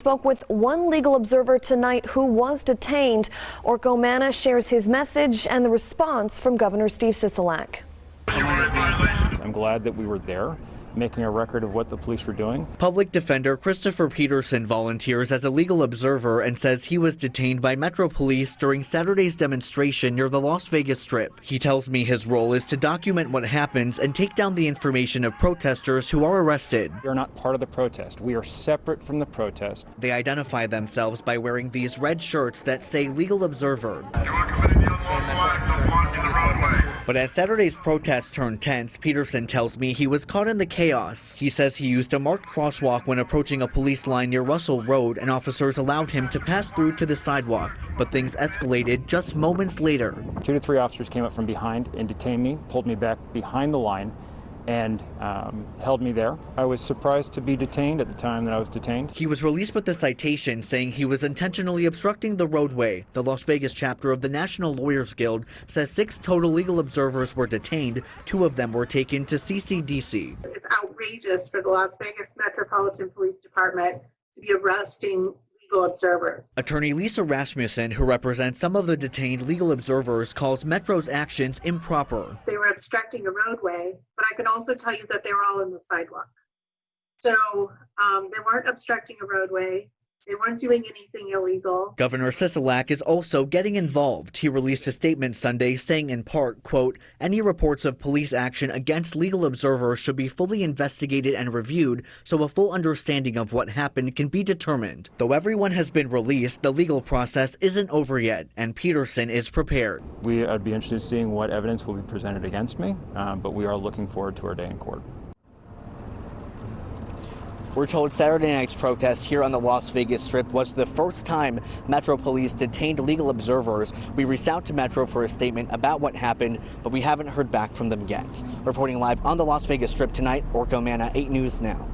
Spoke with one legal observer tonight who was detained. Orko Manna shares his message and the response from Governor Steve Sisolak. I'm glad that we were there, making a record of what the police were doing. Public Defender Christopher Peterson volunteers as a legal observer and says he was detained by Metro Police during Saturday's demonstration near the Las Vegas Strip. He tells me his role is to document what happens and take down the information of protesters who are arrested. We are not part of the protest. We are separate from the protest. They identify themselves by wearing these red shirts that say Legal Observer. But as Saturday's protest turned tense, Peterson tells me he was caught in the chaos. He says he used a marked crosswalk when approaching a police line near Russell Road, and officers allowed him to pass through to the sidewalk. But things escalated just moments later. 2 to 3 officers came up from behind and detained me, pulled me back behind the line, and held me there. I was surprised to be detained at the time that I was detained. He was released with a citation saying he was intentionally obstructing the roadway. The Las Vegas chapter of the National Lawyers Guild says 6 total legal observers were detained. 2 of them were taken to CCDC. It's outrageous for the Las Vegas Metropolitan Police Department to be arresting legal observers. Attorney Lisa Rasmussen, who represents some of the detained legal observers, calls Metro's actions improper. They were obstructing a roadway, but I can also tell you that they were all in the sidewalk. So they weren't obstructing a roadway. They weren't doing anything illegal. Governor Sisolak is also getting involved. He released a statement Sunday saying in part, quote, "Any reports of police action against legal observers should be fully investigated and reviewed so a full understanding of what happened can be determined." Though everyone has been released, the legal process isn't over yet, and Peterson is prepared. I'd be interested in seeing what evidence will be presented against me, but we are looking forward to our day in court. We're told Saturday night's protest here on the Las Vegas Strip was the first time Metro Police detained legal observers. We reached out to Metro for a statement about what happened, but we haven't heard back from them yet. Reporting live on the Las Vegas Strip tonight, Orko Manna, 8 News Now.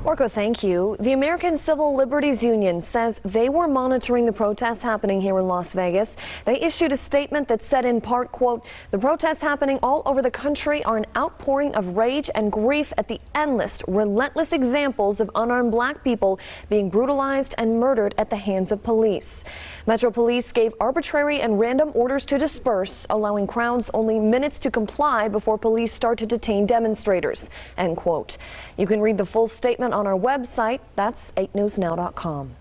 Orko, thank you. The American Civil Liberties Union says they were monitoring the protests happening here in Las Vegas. They issued a statement that said in part, quote, "The protests happening all over the country are an outpouring of rage and grief at the endless, relentless examples of unarmed black people being brutalized and murdered at the hands of police." Metro Police gave arbitrary and random orders to disperse, allowing crowds only minutes to comply before police start to detain demonstrators, end quote. You can read the full statement on our website. That's 8newsnow.com.